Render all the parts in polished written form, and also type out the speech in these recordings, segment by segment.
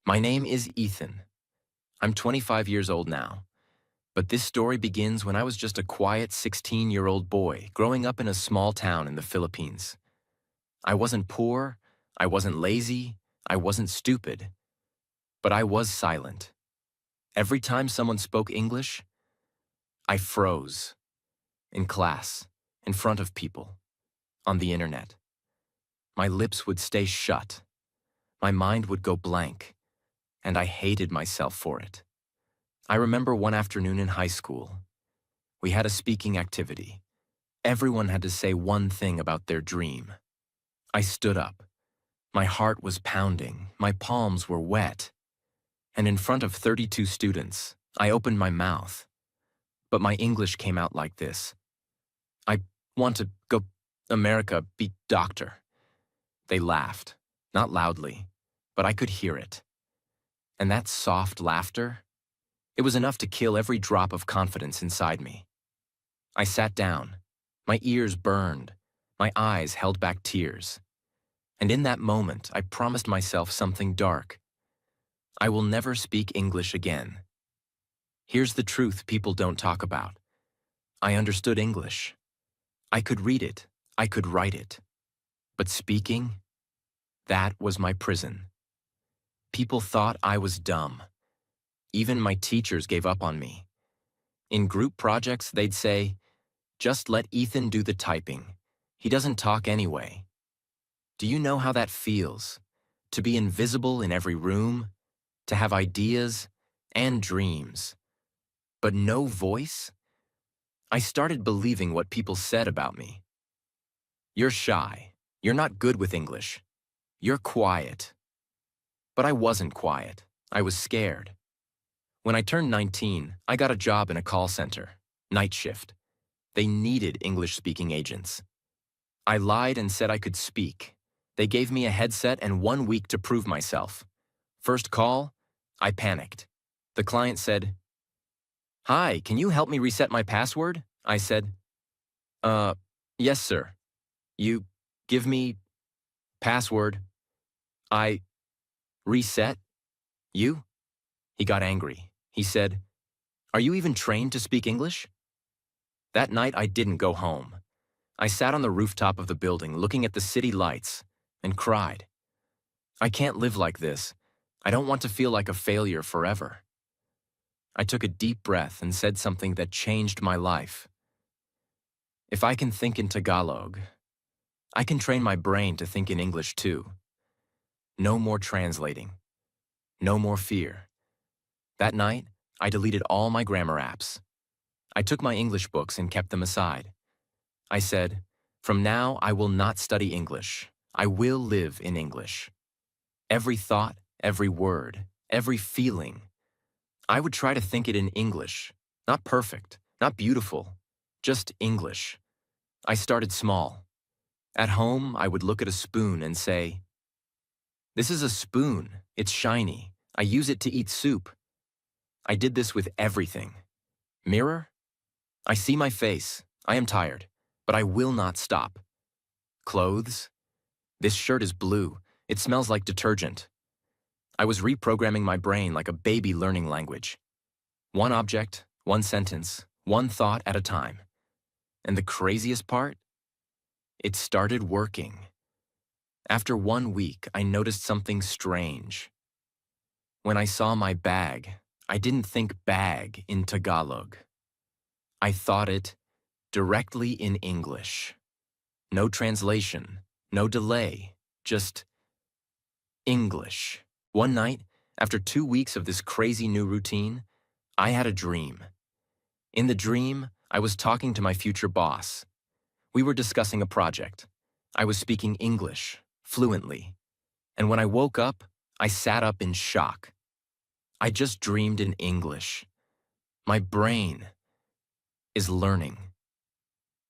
My name is Ethan. I'm 25 years old now, but this story begins when I was just a quiet 16-year-old boy growing up in a small town in the Philippines. I wasn't poor, I wasn't lazy, I wasn't stupid, but I was silent. Every time someone spoke English, I froze. In class, in front of people, on the internet. My lips would stay shut. My mind would go blank, and I hated myself for it. I remember one afternoon in high school. We had a speaking activity. Everyone had to say one thing about their dream. I stood up. My heart was pounding, my palms were wet. And in front of 32 students, I opened my mouth. But my English came out like this. I want to go America, be doctor. They laughed, not loudly, but I could hear it. And that soft laughter, it was enough to kill every drop of confidence inside me. I sat down. My ears burned. My eyes held back tears. And in that moment, I promised myself something dark. I will never speak English again. Here's the truth people don't talk about. I understood English. I could read it. I could write it. But speaking, that was my prison. People thought I was dumb. Even my teachers gave up on me. In group projects, they'd say, "Just let Ethan do the typing. He doesn't talk anyway." Do you know how that feels? To be invisible in every room, to have ideas and dreams, but no voice? I started believing what people said about me. You're shy. You're not good with English. You're quiet. But I wasn't quiet. I was scared. When I turned 19, I got a job in a call center, night shift. They needed English-speaking agents. I lied and said I could speak. They gave me a headset and 1 week to prove myself. First call, I panicked. The client said, "Hi, can you help me reset my password?" I said, Yes, sir. You give me password. I reset? You?" He got angry. He said, "Are you even trained to speak English?" That night, I didn't go home. I sat on the rooftop of the building looking at the city lights and cried. I can't live like this. I don't want to feel like a failure forever. I took a deep breath and said something that changed my life. If I can think in Tagalog, I can train my brain to think in English too. No more translating. No more fear. That night, I deleted all my grammar apps. I took my English books and kept them aside. I said, "From now, I will not study English. I will live in English." Every thought, every word, every feeling, I would try to think it in English. Not perfect, not beautiful, just English. I started small. At home, I would look at a spoon and say, "This is a spoon. It's shiny. I use it to eat soup." I did this with everything. Mirror? I see my face. I am tired, but I will not stop. Clothes? This shirt is blue. It smells like detergent. I was reprogramming my brain like a baby learning language. One object, one sentence, one thought at a time. And the craziest part? It started working. After 1 week, I noticed something strange. When I saw my bag, I didn't think bag in Tagalog. I thought it directly in English. No translation, no delay, just English. One night, after 2 weeks of this crazy new routine, I had a dream. In the dream, I was talking to my future boss. We were discussing a project. I was speaking English, fluently. And when I woke up, I sat up in shock. I just dreamed in English. My brain is learning.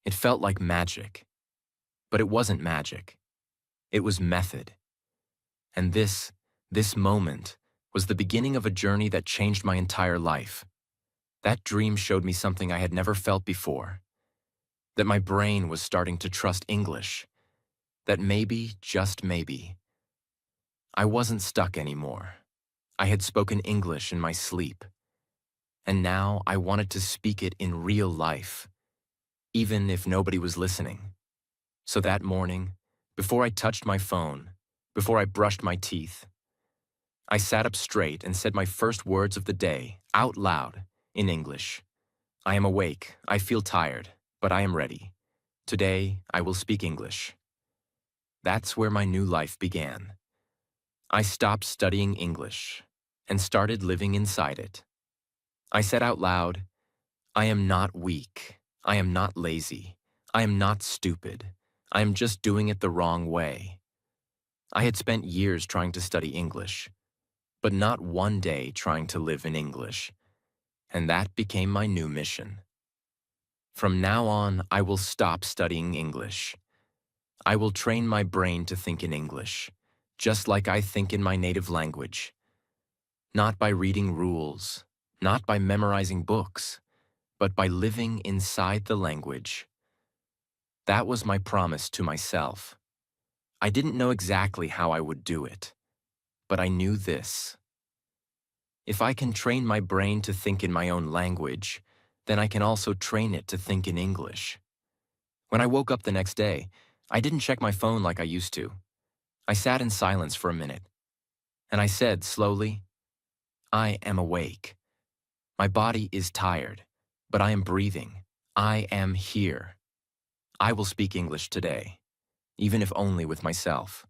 It felt like magic. But it wasn't magic. It was method. And this moment was the beginning of a journey that changed my entire life. That dream showed me something I had never felt before. That my brain was starting to trust English. That maybe, just maybe, I wasn't stuck anymore. I had spoken English in my sleep, and now I wanted to speak it in real life, even if nobody was listening. So that morning, before I touched my phone, before I brushed my teeth, I sat up straight and said my first words of the day, out loud, in English. I am awake, I feel tired, but I am ready. Today, I will speak English. That's where my new life began. I stopped studying English and started living inside it. I said out loud, I am not weak. I am not lazy. I am not stupid. I am just doing it the wrong way. I had spent years trying to study English, but not one day trying to live in English, and that became my new mission. From now on, I will stop studying English. I will train my brain to think in English, just like I think in my native language. Not by reading rules, not by memorizing books, but by living inside the language. That was my promise to myself. I didn't know exactly how I would do it, but I knew this. If I can train my brain to think in my own language, then I can also train it to think in English. When I woke up the next day, I didn't check my phone like I used to. I sat in silence for a minute, and I said slowly, I am awake. My body is tired, but I am breathing. I am here. I will speak English today, even if only with myself.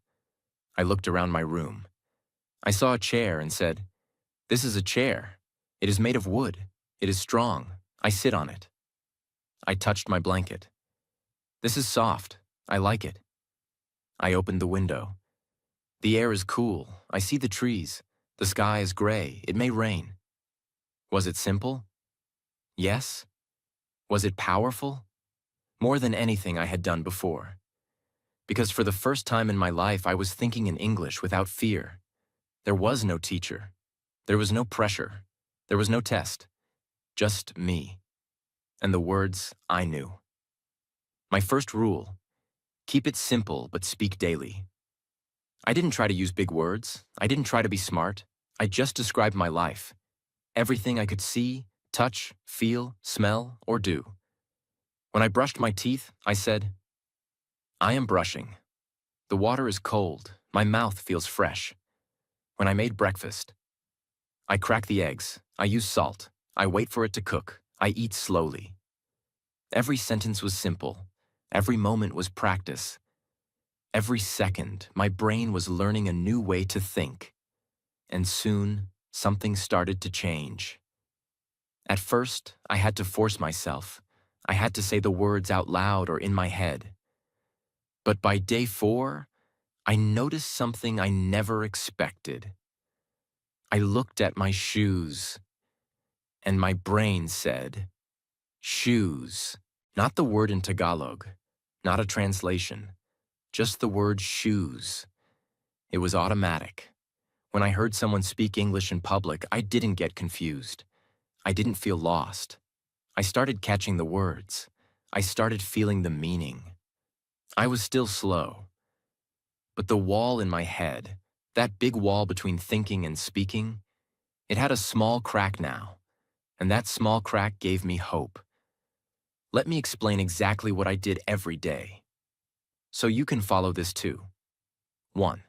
I looked around my room. I saw a chair and said, This is a chair. It is made of wood. It is strong. I sit on it. I touched my blanket. This is soft. I like it. I opened the window. The air is cool. I see the trees. The sky is gray. It may rain. Was it simple? Yes. Was it powerful? More than anything I had done before. Because for the first time in my life, I was thinking in English without fear. There was no teacher. There was no pressure. There was no test. Just me. And the words I knew. My first rule: keep it simple but speak daily. I didn't try to use big words. I didn't try to be smart. I just described my life. Everything I could see, touch, feel, smell, or do. When I brushed my teeth, I said, I am brushing. The water is cold. My mouth feels fresh. When I made breakfast, I crack the eggs. I use salt. I wait for it to cook. I eat slowly. Every sentence was simple. Every moment was practice. Every second, my brain was learning a new way to think. And soon, something started to change. At first, I had to force myself. I had to say the words out loud or in my head. But by day 4, I noticed something I never expected. I looked at my shoes, and my brain said, shoes. Not the word in Tagalog, not a translation, just the word shoes. It was automatic. When I heard someone speak English in public, I didn't get confused. I didn't feel lost. I started catching the words. I started feeling the meaning. I was still slow. But the wall in my head, that big wall between thinking and speaking, it had a small crack now, and that small crack gave me hope. Let me explain exactly what I did every day, so you can follow this too. 1.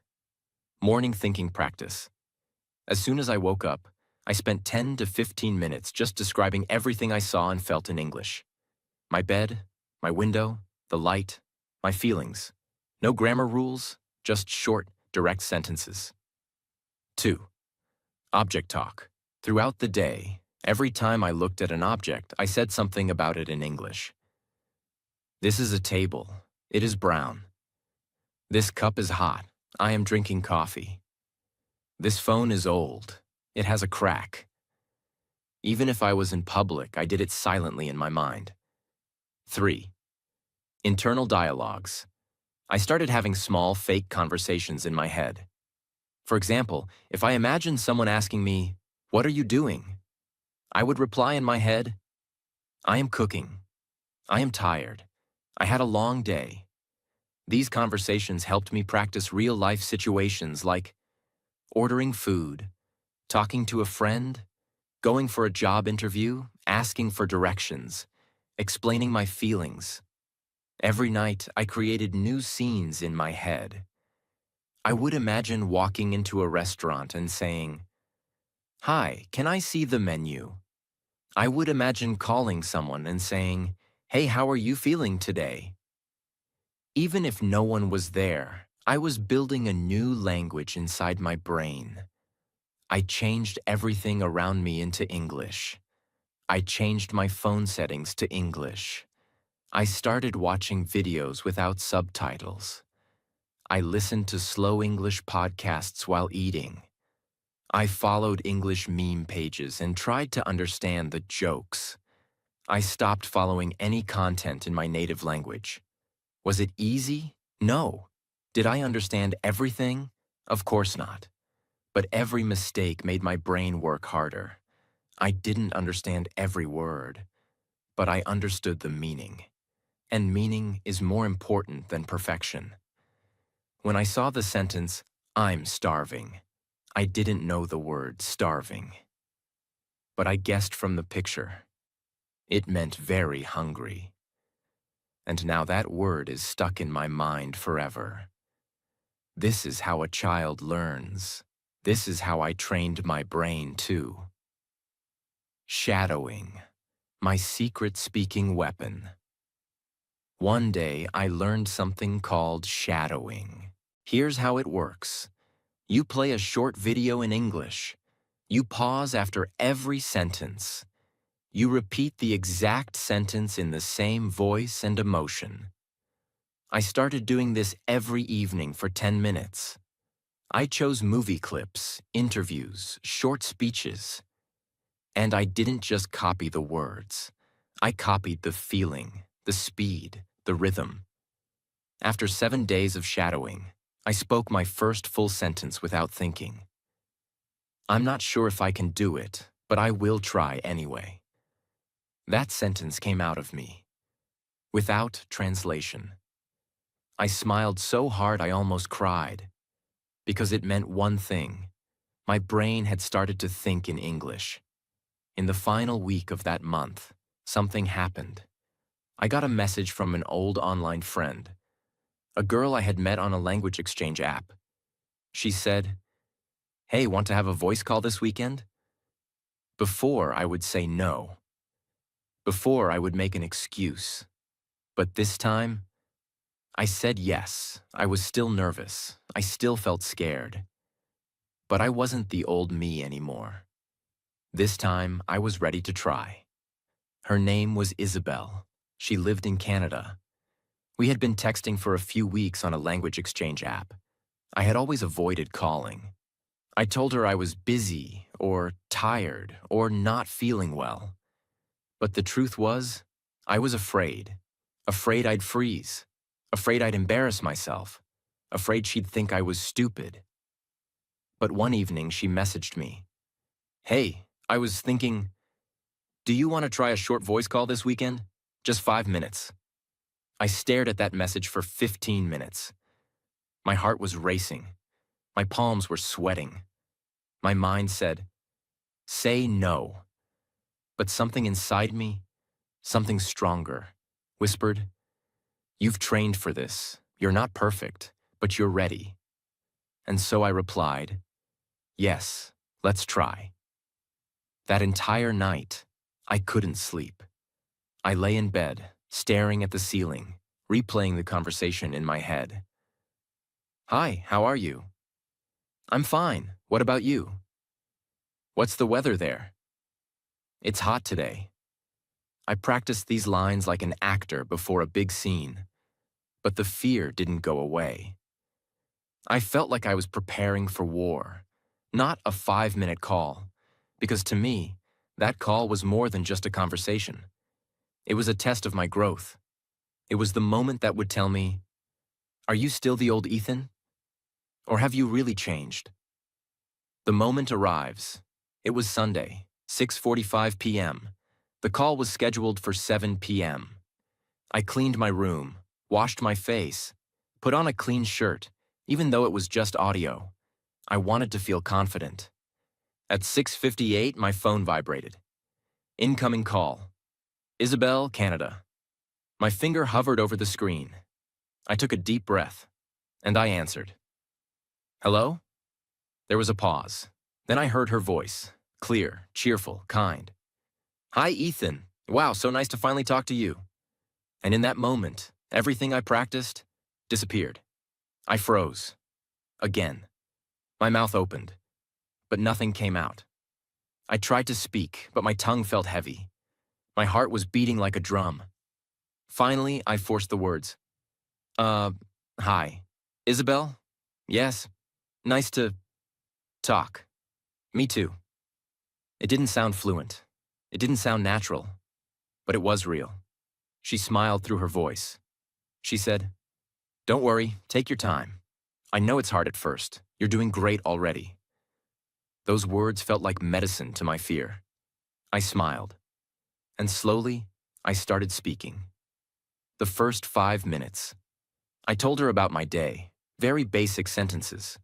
Morning thinking practice. As soon as I woke up, I spent 10 to 15 minutes just describing everything I saw and felt in English. My bed, my window, the light, my feelings. No grammar rules, just short, direct sentences. 2. Object talk. Throughout the day, every time I looked at an object, I said something about it in English. This is a table. It is brown. This cup is hot. I am drinking coffee. This phone is old. It has a crack. Even if I was in public, I did it silently in my mind. 3. Internal dialogues. I started having small, fake conversations in my head. For example, if I imagined someone asking me, "What are you doing?" I would reply in my head, "I am cooking. I am tired. I had a long day." These conversations helped me practice real-life situations like ordering food, talking to a friend, going for a job interview, asking for directions, explaining my feelings. Every night, I created new scenes in my head. I would imagine walking into a restaurant and saying, "Hi, can I see the menu?" I would imagine calling someone and saying, "Hey, how are you feeling today?" Even if no one was there, I was building a new language inside my brain. I changed everything around me into English. I changed my phone settings to English. I started watching videos without subtitles. I listened to slow English podcasts while eating. I followed English meme pages and tried to understand the jokes. I stopped following any content in my native language. Was it easy? No. Did I understand everything? Of course not. But every mistake made my brain work harder. I didn't understand every word, but I understood the meaning. And meaning is more important than perfection. When I saw the sentence, "I'm starving," I didn't know the word starving. But I guessed from the picture. It meant very hungry. And now that word is stuck in my mind forever. This is how a child learns. This is how I trained my brain too. Shadowing, my secret speaking weapon. One day I learned something called shadowing. Here's how it works. You play a short video in English. You pause after every sentence. You repeat the exact sentence in the same voice and emotion. I started doing this every evening for 10 minutes. I chose movie clips, interviews, short speeches. And I didn't just copy the words. I copied the feeling, the speed, the rhythm. After 7 days of shadowing, I spoke my first full sentence without thinking. I'm not sure if I can do it, but I will try anyway. That sentence came out of me, without translation. I smiled so hard I almost cried, because it meant one thing. My brain had started to think in English. In the final week of that month, something happened. I got a message from an old online friend, a girl I had met on a language exchange app. She said, "Hey, want to have a voice call this weekend?" Before, I would say no. Before, I would make an excuse. But this time, I said yes. I was still nervous. I still felt scared. But I wasn't the old me anymore. This time, I was ready to try. Her name was Isabel. She lived in Canada. We had been texting for a few weeks on a language exchange app. I had always avoided calling. I told her I was busy, or tired, or not feeling well. But the truth was, I was afraid. Afraid I'd freeze. Afraid I'd embarrass myself. Afraid she'd think I was stupid. But one evening she messaged me. "Hey, I was thinking, do you want to try a short voice call this weekend? Just 5 minutes." I stared at that message for 15 minutes. My heart was racing. My palms were sweating. My mind said, "Say no." But something inside me, something stronger, whispered, "You've trained for this. You're not perfect, but you're ready." And so I replied, "Yes, let's try." That entire night, I couldn't sleep. I lay in bed, staring at the ceiling, replaying the conversation in my head. "Hi, how are you?" "I'm fine. What about you?" "What's the weather there?" "It's hot today." I practiced these lines like an actor before a big scene, but the fear didn't go away. I felt like I was preparing for war, not a 5-minute call, because to me, that call was more than just a conversation. It was a test of my growth. It was the moment that would tell me, "Are you still the old Ethan? Or have you really changed?" The moment arrives. It was Sunday, 6:45 p.m. The call was scheduled for 7 p.m. I cleaned my room, washed my face, put on a clean shirt, even though it was just audio. I wanted to feel confident. At 6:58, my phone vibrated. Incoming call. Isabel, Canada. My finger hovered over the screen. I took a deep breath, and I answered. Hello? There was a pause. Then I heard her voice, clear, cheerful, kind. Hi, Ethan. Wow, so nice to finally talk to you. And in that moment, everything I practiced disappeared. I froze. Again. My mouth opened, but nothing came out. I tried to speak, but my tongue felt heavy. My heart was beating like a drum. Finally, I forced the words. Hi. Isabel? Yes. Nice to talk. Me too. It didn't sound fluent. It didn't sound natural. But it was real. She smiled through her voice. She said, Don't worry, take your time. I know it's hard at first. You're doing great already. Those words felt like medicine to my fear. I smiled. And slowly, I started speaking. The first 5 minutes. I told her about my day, very basic sentences.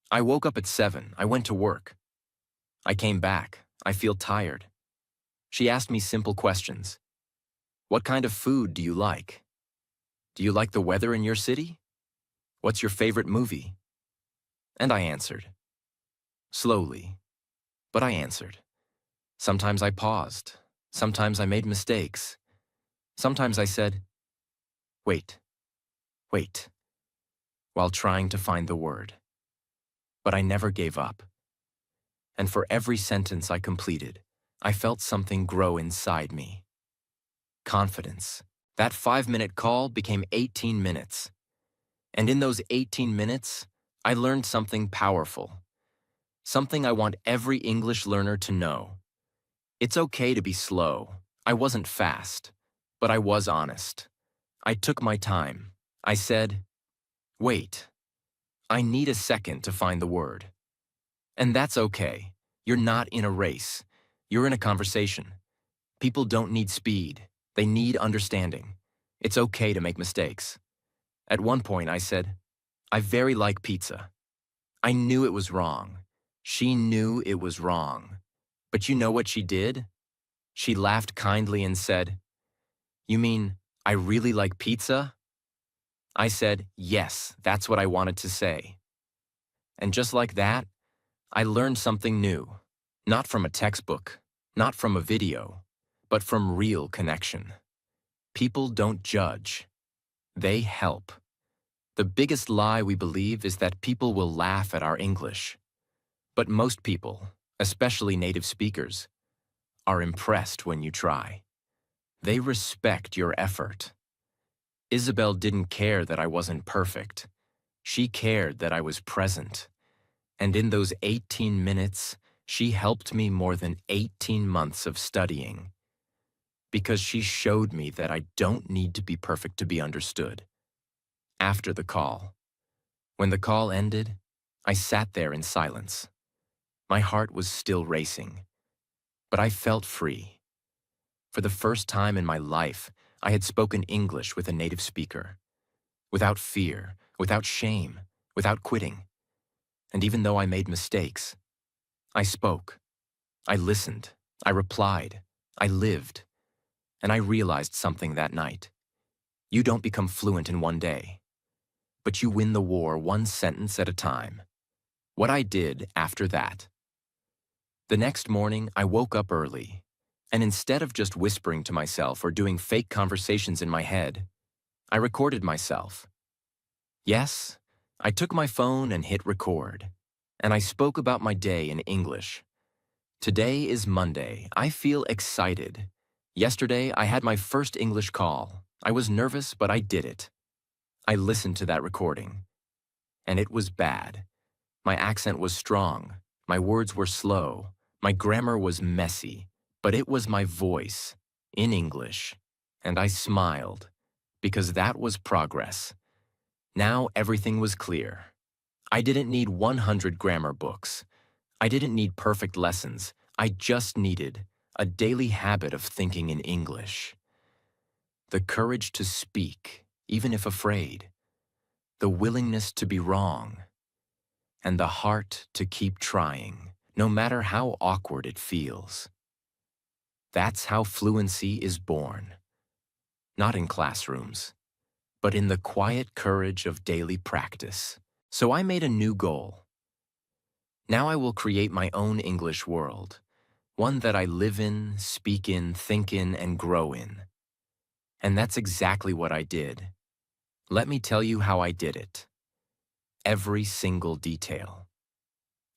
I woke up at 7, I went to work. I came back, I feel tired. She asked me simple questions. What kind of food do you like? Do you like the weather in your city? What's your favorite movie? And I answered. Slowly, but I answered. Sometimes I paused. Sometimes I made mistakes. Sometimes I said, wait, while trying to find the word. But I never gave up. And for every sentence I completed, I felt something grow inside me. Confidence. That 5-minute call became 18 minutes. And in those 18 minutes, I learned something powerful. Something I want every English learner to know. It's okay to be slow. I wasn't fast, but I was honest. I took my time. I said, wait, I need a second to find the word. And that's okay. You're not in a race. You're in a conversation. People don't need speed. They need understanding. It's okay to make mistakes. At one point, I said, I very like pizza. I knew it was wrong. She knew it was wrong. But you know what she did? She laughed kindly and said, You mean I really like pizza? I said, yes, that's what I wanted to say. And just like that, I learned something new. Not from a textbook, not from a video, but from real connection. People don't judge. They help. The biggest lie we believe is that people will laugh at our English. But most people, especially native speakers, are impressed when you try. They respect your effort. Isabel didn't care that I wasn't perfect. She cared that I was present. And in those 18 minutes, she helped me more than 18 months of studying. Because she showed me that I don't need to be perfect to be understood. After the call. When the call ended, I sat there in silence. My heart was still racing. But I felt free. For the first time in my life, I had spoken English with a native speaker. Without fear, without shame, without quitting. And even though I made mistakes, I spoke. I listened. I replied. I lived. And I realized something that night. You don't become fluent in one day, but you win the war one sentence at a time. What I did after that. The next morning, I woke up early, and instead of just whispering to myself or doing fake conversations in my head, I recorded myself. Yes, I took my phone and hit record, and I spoke about my day in English. Today is Monday. I feel excited. Yesterday, I had my first English call. I was nervous, but I did it. I listened to that recording, and it was bad. My accent was strong. My words were slow. My grammar was messy, but it was my voice, in English, and I smiled, because that was progress. Now everything was clear. I didn't need 100 grammar books. I didn't need perfect lessons. I just needed a daily habit of thinking in English. The courage to speak, even if afraid. The willingness to be wrong. And the heart to keep trying, no matter how awkward it feels. That's how fluency is born, not in classrooms, but in the quiet courage of daily practice. So I made a new goal. Now I will create my own English world, one that I live in, speak in, think in, and grow in. And that's exactly what I did. Let me tell you how I did it. Every single detail.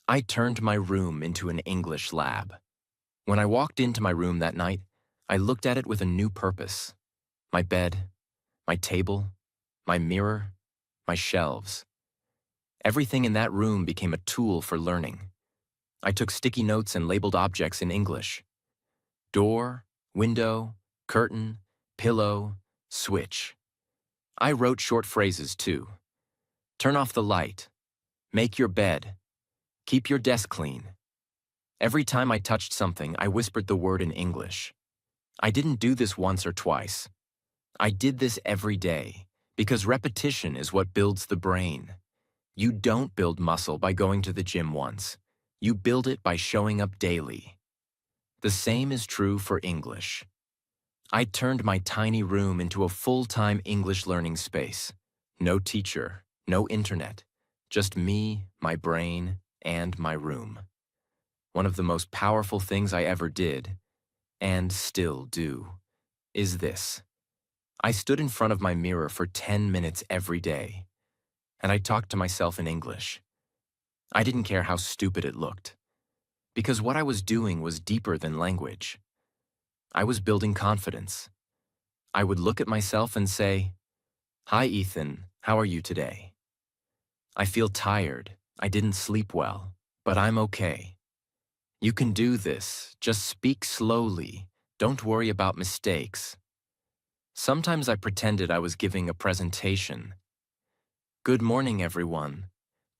I turned my room into an English lab. When I walked into my room that night, I looked at it with a new purpose. My bed, my table, my mirror, my shelves. Everything in that room became a tool for learning. I took sticky notes and labeled objects in English. Door, window, curtain, pillow, switch. I wrote short phrases too. Turn off the light. Make your bed. Keep your desk clean. Every time I touched something, I whispered the word in English. I didn't do this once or twice. I did this every day, because repetition is what builds the brain. You don't build muscle by going to the gym once. You build it by showing up daily. The same is true for English. I turned my tiny room into a full-time English learning space. No teacher, no internet, just me, my brain, and my room. One of the most powerful things I ever did, and still do, is this. I stood in front of my mirror for 10 minutes every day, and I talked to myself in English. I didn't care how stupid it looked, because what I was doing was deeper than language. I was building confidence. I would look at myself and say, "Hi, Ethan, how are you today? I feel tired, I didn't sleep well, but I'm okay. You can do this, just speak slowly, don't worry about mistakes." Sometimes I pretended I was giving a presentation. Good morning, everyone.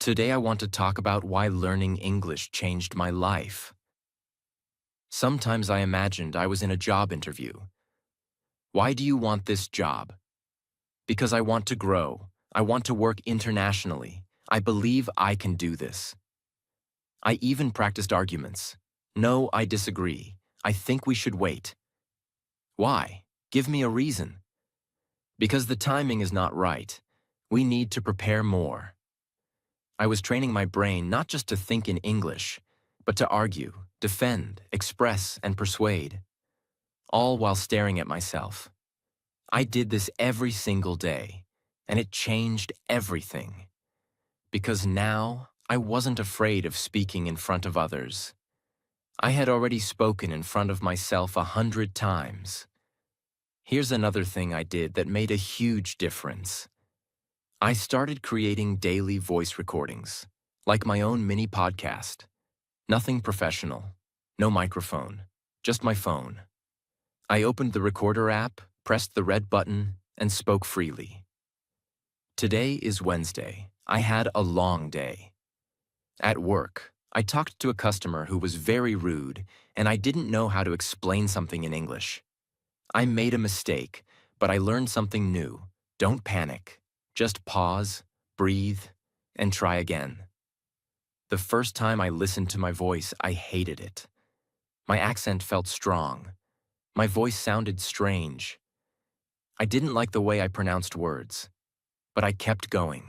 Today I want to talk about why learning English changed my life. Sometimes I imagined I was in a job interview. Why do you want this job? Because I want to grow. I want to work internationally. I believe I can do this. I even practiced arguments. No, I disagree. I think we should wait. Why? Give me a reason. Because the timing is not right. We need to prepare more. I was training my brain not just to think in English, but to argue, defend, express, and persuade, all while staring at myself. I did this every single day, and it changed everything. Because now, I wasn't afraid of speaking in front of others. I had already spoken in front of myself 100 times. Here's another thing I did that made a huge difference. I started creating daily voice recordings, like my own mini podcast. Nothing professional, no microphone, just my phone. I opened the recorder app, pressed the red button, and spoke freely. Today is Wednesday. I had a long day. At work, I talked to a customer who was very rude, and I didn't know how to explain something in English. I made a mistake, but I learned something new. Don't panic. Just pause, breathe, and try again. The first time I listened to my voice, I hated it. My accent felt strong. My voice sounded strange. I didn't like the way I pronounced words, but I kept going.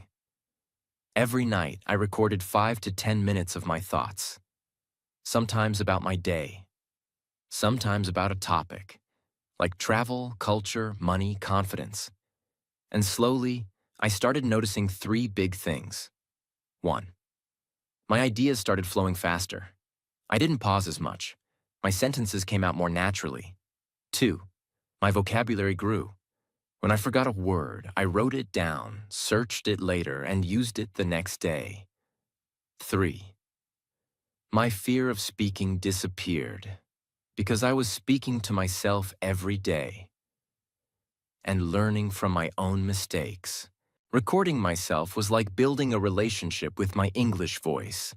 Every night, I recorded 5 to 10 minutes of my thoughts. Sometimes about my day. Sometimes about a topic, like travel, culture, money, confidence. And slowly, I started noticing 3 big things. 1. My ideas started flowing faster. I didn't pause as much. My sentences came out more naturally. 2. My vocabulary grew. When I forgot a word, I wrote it down, searched it later, and used it the next day. 3. My fear of speaking disappeared because I was speaking to myself every day and learning from my own mistakes. Recording myself was like building a relationship with my English voice,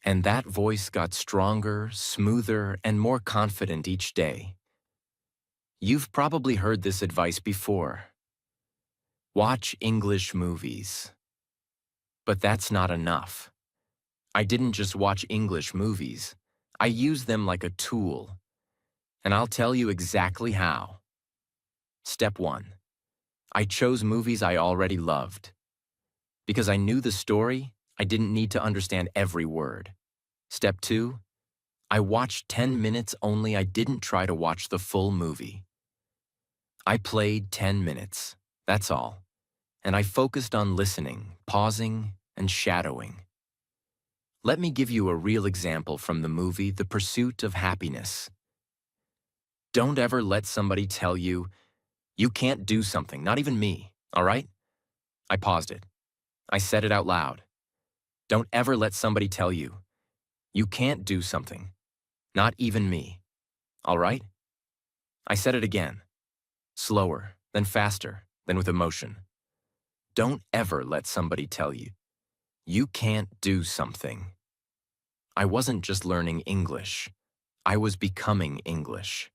and that voice got stronger, smoother, and more confident each day. You've probably heard this advice before. Watch English movies. But that's not enough. I didn't just watch English movies. I used them like a tool. And I'll tell you exactly how. Step 1. I chose movies I already loved. Because I knew the story, I didn't need to understand every word. Step 2. I watched 10 minutes only. I didn't try to watch the full movie. I played 10 minutes. That's all. And I focused on listening, pausing, and shadowing. Let me give you a real example from the movie The Pursuit of Happiness. Don't ever let somebody tell you, you can't do something, not even me, all right? I paused it. I said it out loud. Don't ever let somebody tell you, you can't do something, not even me, all right? I said it again, slower, then faster, then with emotion. Don't ever let somebody tell you, you can't do something. I wasn't just learning English. I was becoming English.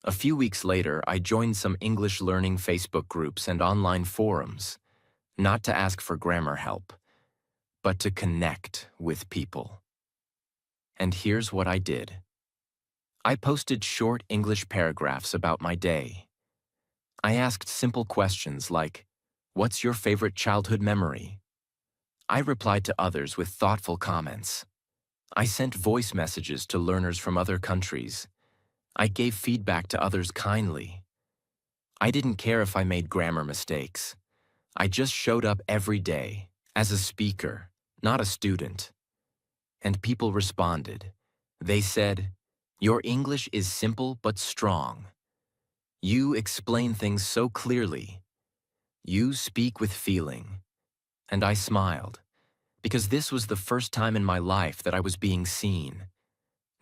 A few weeks later, I joined some English learning Facebook groups and online forums, not to ask for grammar help, but to connect with people. And here's what I did. I posted short English paragraphs about my day. I asked simple questions like, what's your favorite childhood memory? I replied to others with thoughtful comments. I sent voice messages to learners from other countries. I gave feedback to others kindly. I didn't care if I made grammar mistakes. I just showed up every day as a speaker, not a student. And people responded. They said, your English is simple but strong. You explain things so clearly. You speak with feeling. And I smiled, because this was the first time in my life that I was being seen,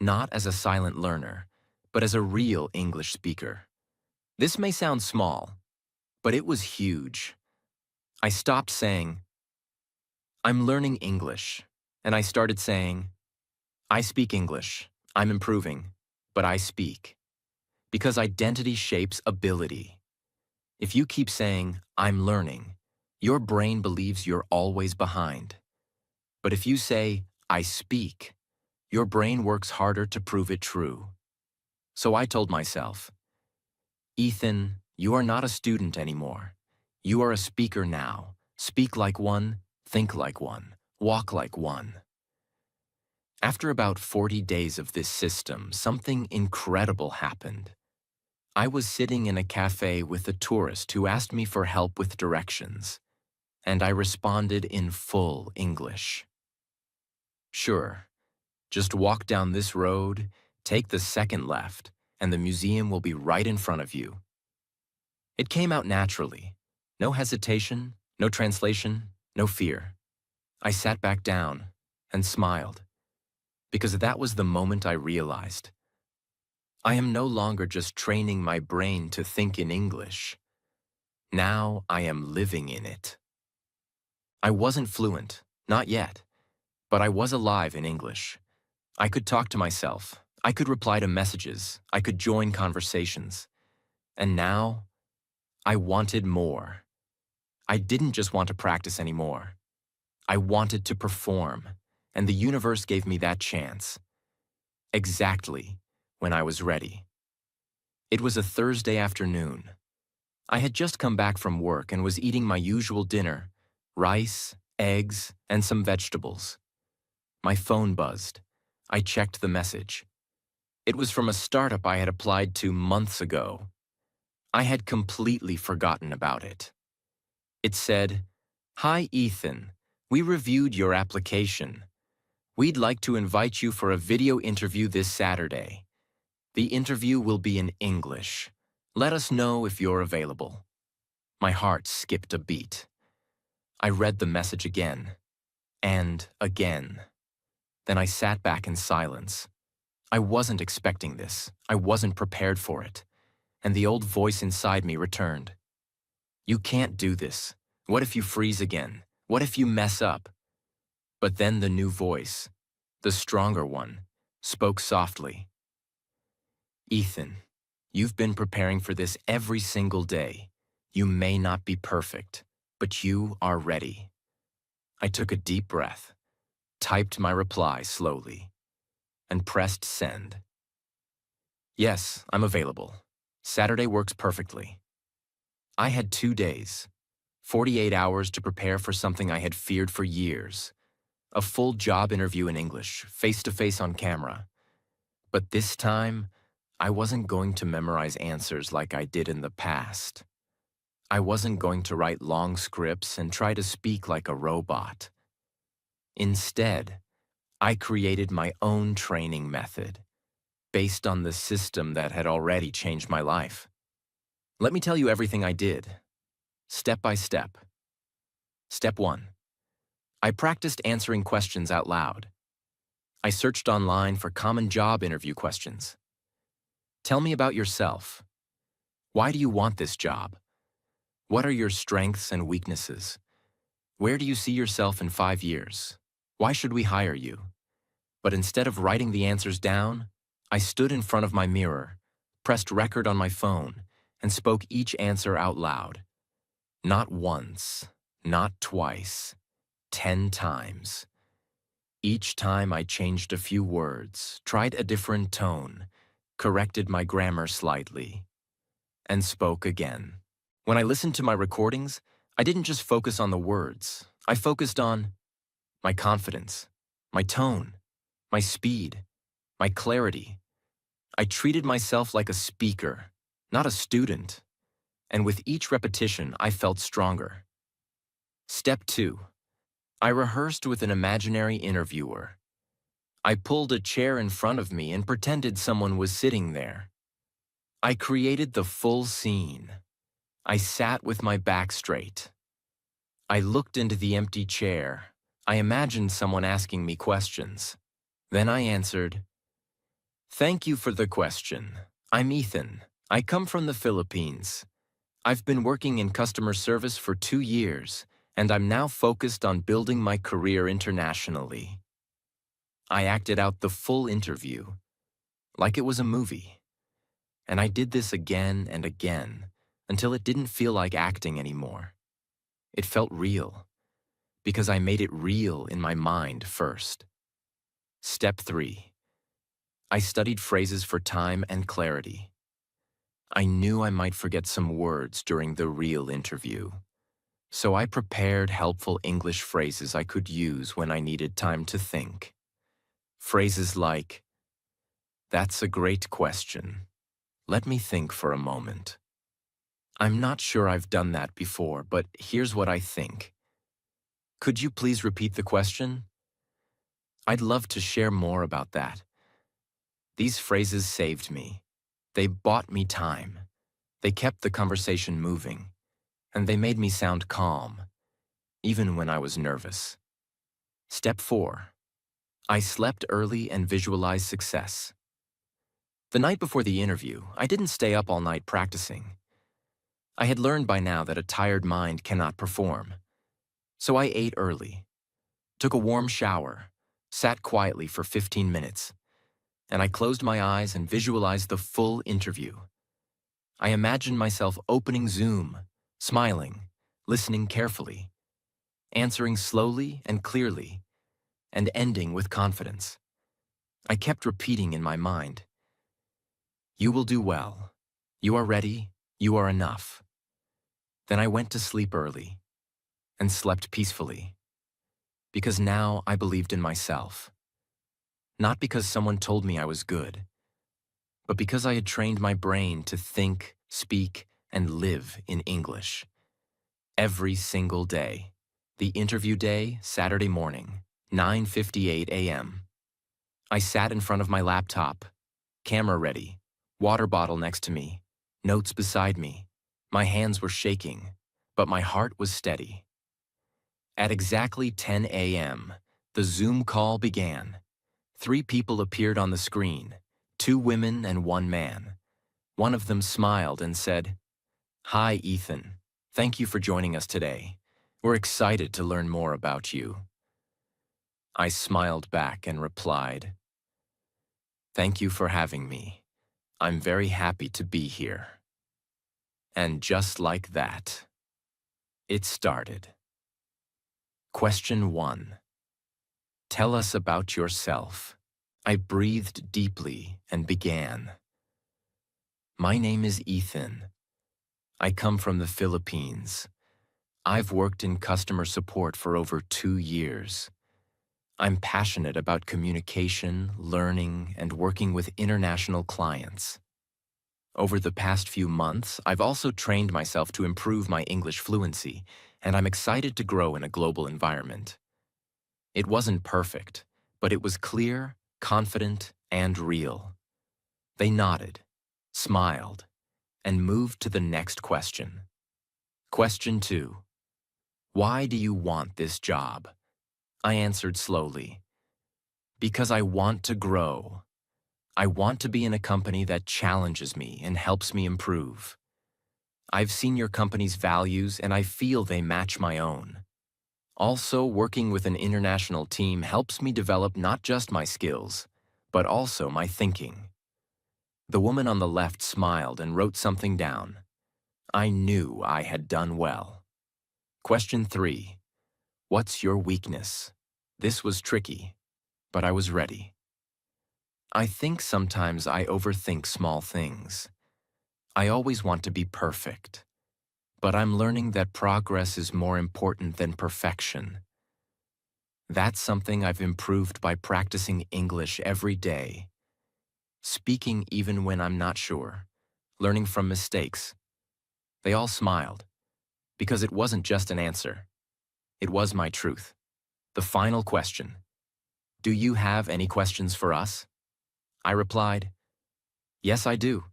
not as a silent learner, but as a real English speaker. This may sound small, but it was huge. I stopped saying, I'm learning English, and I started saying, I speak English, I'm improving, but I speak. Because identity shapes ability. If you keep saying, I'm learning, your brain believes you're always behind. But if you say, I speak, your brain works harder to prove it true. So I told myself, Ethan, you are not a student anymore. You are a speaker now. Speak like one, think like one, walk like one. After about 40 days of this system, something incredible happened. I was sitting in a cafe with a tourist who asked me for help with directions, and I responded in full English. Sure, just walk down this road, take the second left, and the museum will be right in front of you. It came out naturally. No hesitation, no translation, no fear. I sat back down and smiled, because that was the moment I realized. I am no longer just training my brain to think in English. Now I am living in it. I wasn't fluent, not yet, but I was alive in English. I could talk to myself. I could reply to messages. I could join conversations. And now, I wanted more. I didn't just want to practice anymore. I wanted to perform, and the universe gave me that chance. Exactly when I was ready. It was a Thursday afternoon. I had just come back from work and was eating my usual dinner, rice, eggs, and some vegetables. My phone buzzed. I checked the message. It was from a startup I had applied to months ago. I had completely forgotten about it. It said, "Hi, Ethan. We reviewed your application. We'd like to invite you for a video interview this Saturday. The interview will be in English. Let us know if you're available." My heart skipped a beat. I read the message again, and again. Then I sat back in silence. I wasn't expecting this. I wasn't prepared for it. And the old voice inside me returned. You can't do this. What if you freeze again? What if you mess up? But then the new voice, the stronger one, spoke softly. Ethan, you've been preparing for this every single day. You may not be perfect, but you are ready. I took a deep breath. typed my reply slowly, and pressed send. Yes, I'm available. Saturday works perfectly. I had 2 days, 48 hours to prepare for something I had feared for years. A full job interview in English, face-to-face on camera. But this time, I wasn't going to memorize answers like I did in the past. I wasn't going to write long scripts and try to speak like a robot. Instead, I created my own training method, based on the system that had already changed my life. Let me tell you everything I did, step by step. Step 1. I practiced answering questions out loud. I searched online for common job interview questions. Tell me about yourself. Why do you want this job? What are your strengths and weaknesses? Where do you see yourself in 5 years? Why should we hire you? But instead of writing the answers down, I stood in front of my mirror, pressed record on my phone, and spoke each answer out loud. Not once, not twice, 10 times. Each time I changed a few words, tried a different tone, corrected my grammar slightly, and spoke again. When I listened to my recordings, I didn't just focus on the words. I focused on my confidence, my tone, my speed, my clarity. I treated myself like a speaker, not a student. And with each repetition, I felt stronger. Step 2. I rehearsed with an imaginary interviewer. I pulled a chair in front of me and pretended someone was sitting there. I created the full scene. I sat with my back straight. I looked into the empty chair. I imagined someone asking me questions. Then I answered, "Thank you for the question. I'm Ethan. I come from the Philippines. I've been working in customer service for 2 years, and I'm now focused on building my career internationally." I acted out the full interview, like it was a movie. And I did this again and again, until it didn't feel like acting anymore. It felt real, because I made it real in my mind first. Step 3. I studied phrases for time and clarity. I knew I might forget some words during the real interview. So I prepared helpful English phrases I could use when I needed time to think. Phrases like, "That's a great question. Let me think for a moment. I'm not sure I've done that before, but here's what I think. Could you please repeat the question? I'd love to share more about that." These phrases saved me. They bought me time. They kept the conversation moving, and they made me sound calm, even when I was nervous. Step 4. I slept early and visualized success. The night before the interview, I didn't stay up all night practicing. I had learned by now that a tired mind cannot perform. So I ate early, took a warm shower, sat quietly for 15 minutes, and I closed my eyes and visualized the full interview. I imagined myself opening Zoom, smiling, listening carefully, answering slowly and clearly, and ending with confidence. I kept repeating in my mind, "You will do well. You are ready. You are enough." Then I went to sleep early and slept peacefully, because now I believed in myself. Not because someone told me I was good, but because I had trained my brain to think, speak, and live in English. Every single day. The interview day, Saturday morning, 9:58 a.m. I sat in front of my laptop, camera ready, water bottle next to me, notes beside me. My hands were shaking, but my heart was steady. At exactly 10 a.m., the Zoom call began. 3 people appeared on the screen, 2 women and 1 man. One of them smiled and said, "Hi, Ethan. Thank you for joining us today. We're excited to learn more about you." I smiled back and replied, "Thank you for having me. I'm very happy to be here." And just like that, it started. Question 1. Tell us about yourself. I breathed deeply and began. My name is Ethan. I come from the Philippines. I've worked in customer support for over 2 years. I'm passionate about communication, learning, and working with international clients. Over the past few months, I've also trained myself to improve my English fluency, and I'm excited to grow in a global environment. It wasn't perfect, but it was clear, confident, and real. They nodded, smiled, and moved to the next question. Question 2. Why do you want this job? I answered slowly. Because I want to grow. I want to be in a company that challenges me and helps me improve. I've seen your company's values and I feel they match my own. Also, working with an international team helps me develop not just my skills, but also my thinking. The woman on the left smiled and wrote something down. I knew I had done well. Question 3. What's your weakness? This was tricky, but I was ready. I think sometimes I overthink small things. I always want to be perfect. But I'm learning that progress is more important than perfection. That's something I've improved by practicing English every day. Speaking even when I'm not sure. Learning from mistakes. They all smiled. Because it wasn't just an answer. It was my truth. The final question. Do you have any questions for us? I replied, yes, I do.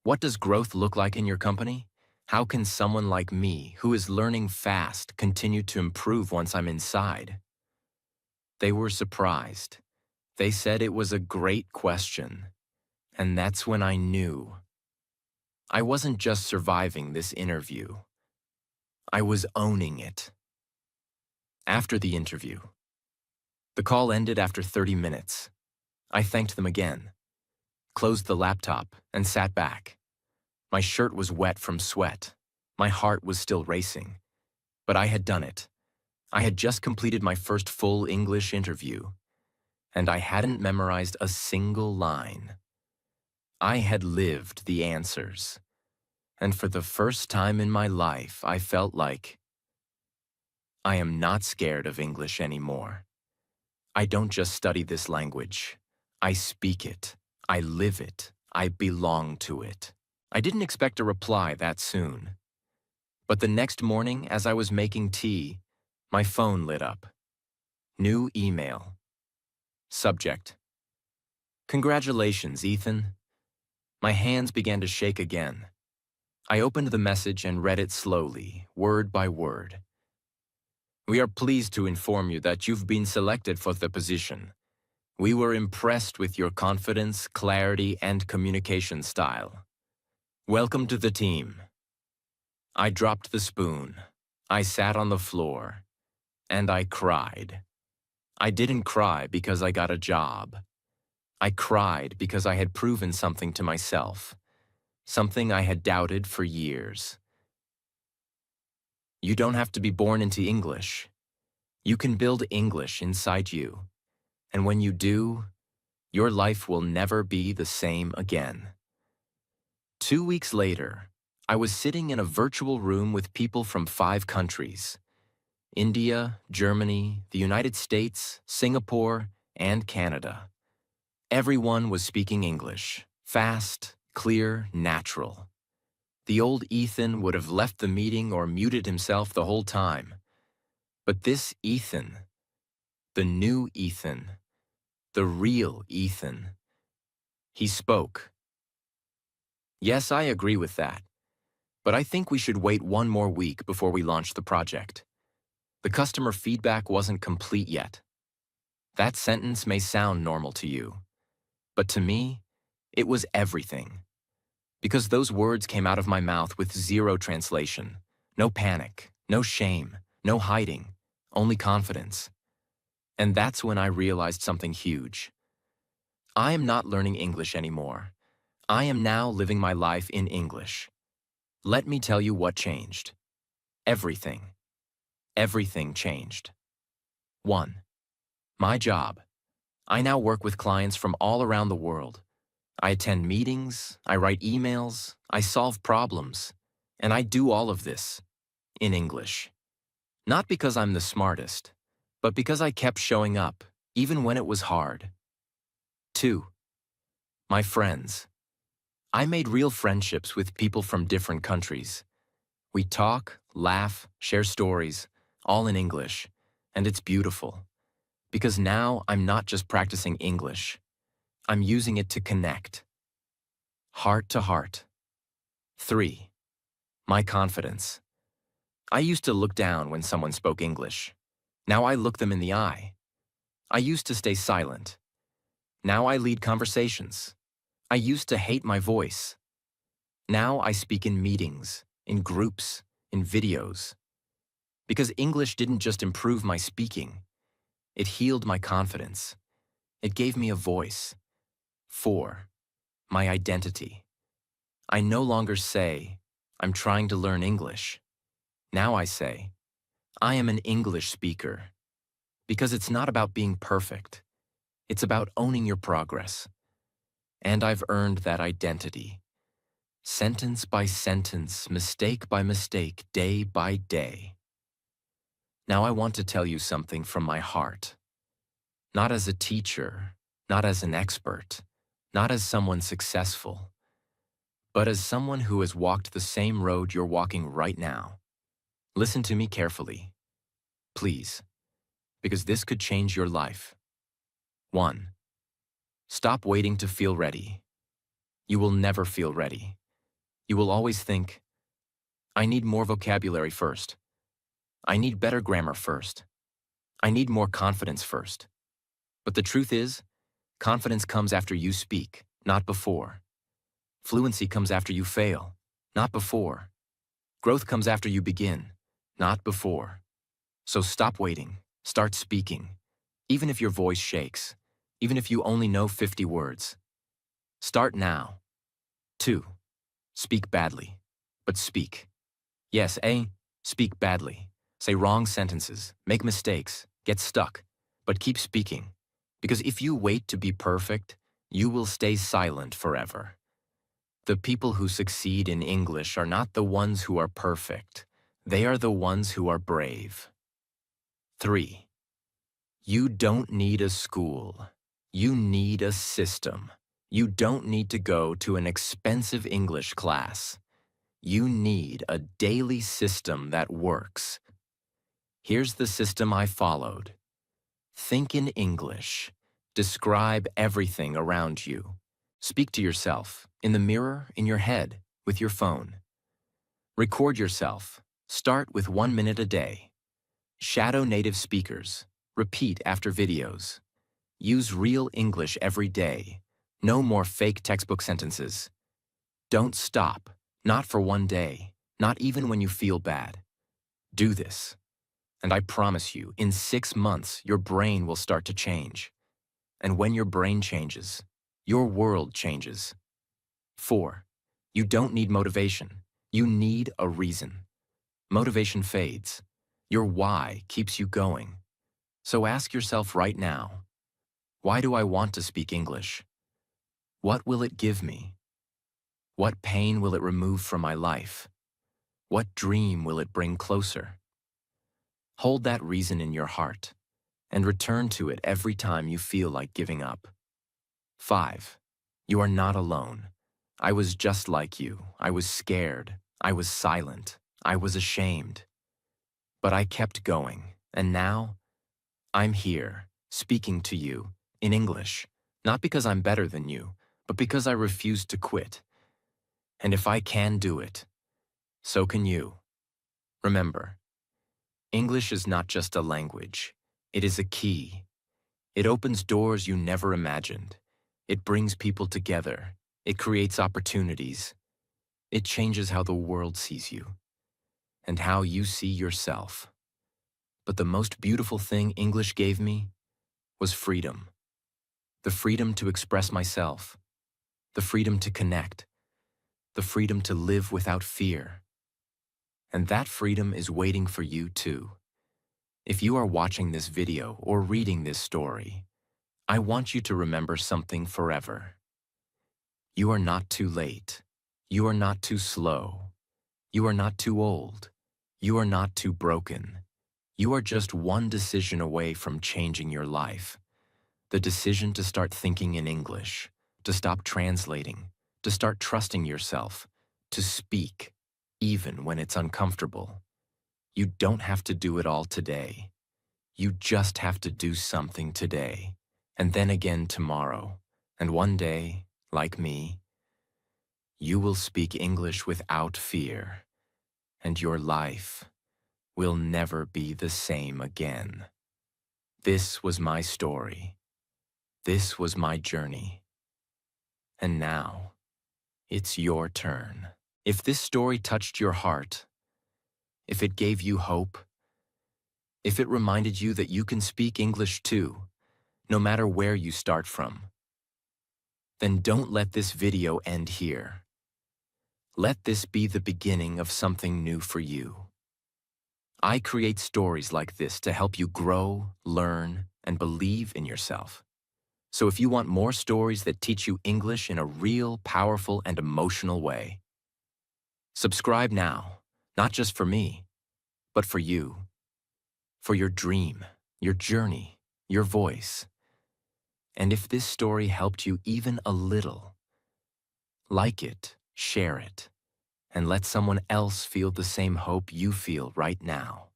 What does growth look like in your company? How can someone like me, who is learning fast, continue to improve once I'm inside? They were surprised. They said it was a great question. And that's when I knew. I wasn't just surviving this interview. I was owning it. After the interview. The call ended after 30 minutes. I thanked them again, closed the laptop, and sat back. My shirt was wet from sweat. My heart was still racing. But I had done it. I had just completed my first full English interview, and I hadn't memorized a single line. I had lived the answers. And for the first time in my life, I felt like I am not scared of English anymore. I don't just study this language. I speak it. I live it. I belong to it. I didn't expect a reply that soon. But the next morning, as I was making tea, my phone lit up. New email. Subject. Congratulations, Ethan. My hands began to shake again. I opened the message and read it slowly, word by word. We are pleased to inform you that you've been selected for the position. We were impressed with your confidence, clarity, and communication style. Welcome to the team. I dropped the spoon. I sat on the floor. And I cried. I didn't cry because I got a job. I cried because I had proven something to myself, something I had doubted for years. You don't have to be born into English. You can build English inside you. And when you do, your life will never be the same again. 2 weeks later, I was sitting in a virtual room with people from 5 countries: India, Germany, the United States, Singapore, and Canada. Everyone was speaking English, fast, clear, natural. The old Ethan would have left the meeting or muted himself the whole time. But this Ethan, the new Ethan, the real Ethan, he spoke. Yes, I agree with that. But I think we should wait 1 more week before we launch the project. The customer feedback wasn't complete yet. That sentence may sound normal to you, but to me, it was everything. Because those words came out of my mouth with zero translation, no panic, no shame, no hiding, only confidence. And that's when I realized something huge. I am not learning English anymore. I am now living my life in English. Let me tell you what changed. Everything. Everything changed. 1. My job. I now work with clients from all around the world. I attend meetings, I write emails, I solve problems, and I do all of this in English. Not because I'm the smartest, but because I kept showing up, even when it was hard. 2. My friends. I made real friendships with people from different countries. We talk, laugh, share stories, all in English, and it's beautiful. Because now I'm not just practicing English, I'm using it to connect. Heart to heart. 3. My confidence. I used to look down when someone spoke English. Now I look them in the eye. I used to stay silent. Now I lead conversations. I used to hate my voice. Now I speak in meetings, in groups, in videos. Because English didn't just improve my speaking, it healed my confidence. It gave me a voice. 4. My identity. I no longer say, I'm trying to learn English. Now I say, I am an English speaker. Because it's not about being perfect. It's about owning your progress. And I've earned that identity. Sentence by sentence, mistake by mistake, day by day. Now I want to tell you something from my heart. Not as a teacher, not as an expert, not as someone successful, but as someone who has walked the same road you're walking right now. Listen to me carefully, please, because this could change your life. 1. Stop waiting to feel ready. You will never feel ready. You will always think, I need more vocabulary first. I need better grammar first. I need more confidence first. But the truth is, confidence comes after you speak, not before. Fluency comes after you fail, not before. Growth comes after you begin, not before. So stop waiting, start speaking, even if your voice shakes, even if you only know 50 words. Start now. 2. Speak badly, but speak. Yes, speak badly. Say wrong sentences, make mistakes, get stuck, but keep speaking. Because if you wait to be perfect, you will stay silent forever. The people who succeed in English are not the ones who are perfect. They are the ones who are brave. 3. You don't need a school. You need a system. You don't need to go to an expensive English class. You need a daily system that works. Here's the system I followed. Think in English. Describe everything around you. Speak to yourself, in the mirror, in your head, with your phone. Record yourself. Start with 1 minute a day. Shadow native speakers. Repeat after videos. Use real English every day. No more fake textbook sentences. Don't stop, not for 1 day, not even when you feel bad. Do this. And I promise you, in 6 months, your brain will start to change. And when your brain changes, your world changes. 4. You don't need motivation. You need a reason. Motivation fades. Your why keeps you going. So ask yourself right now, why do I want to speak English? What will it give me? What pain will it remove from my life? What dream will it bring closer? Hold that reason in your heart and return to it every time you feel like giving up. 5. You are not alone. I was just like you. I was scared. I was silent. I was ashamed. But I kept going, and now I'm here, speaking to you in English, not because I'm better than you, but because I refuse to quit. And if I can do it, so can you. Remember, English is not just a language. It is a key. It opens doors you never imagined. It brings people together. It creates opportunities. It changes how the world sees you and how you see yourself. But the most beautiful thing English gave me was freedom. The freedom to express myself. The freedom to connect. The freedom to live without fear. And that freedom is waiting for you too. If you are watching this video or reading this story, I want you to remember something forever. You are not too late. You are not too slow. You are not too old. You are not too broken. You are just one decision away from changing your life. The decision to start thinking in English, to stop translating, to start trusting yourself, to speak, even when it's uncomfortable. You don't have to do it all today. You just have to do something today, and then again tomorrow. And one day, like me, you will speak English without fear, and your life will never be the same again. This was my story. This was my journey. And now, it's your turn. If this story touched your heart, if it gave you hope, if it reminded you that you can speak English too, no matter where you start from, then don't let this video end here. Let this be the beginning of something new for you. I create stories like this to help you grow, learn, and believe in yourself. So if you want more stories that teach you English in a real, powerful, and emotional way, subscribe now, not just for me, but for you, for your dream, your journey, your voice. And if this story helped you even a little, like it, share it, and let someone else feel the same hope you feel right now.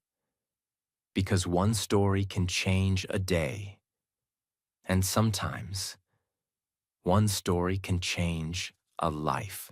Because one story can change a day, and sometimes one story can change a life.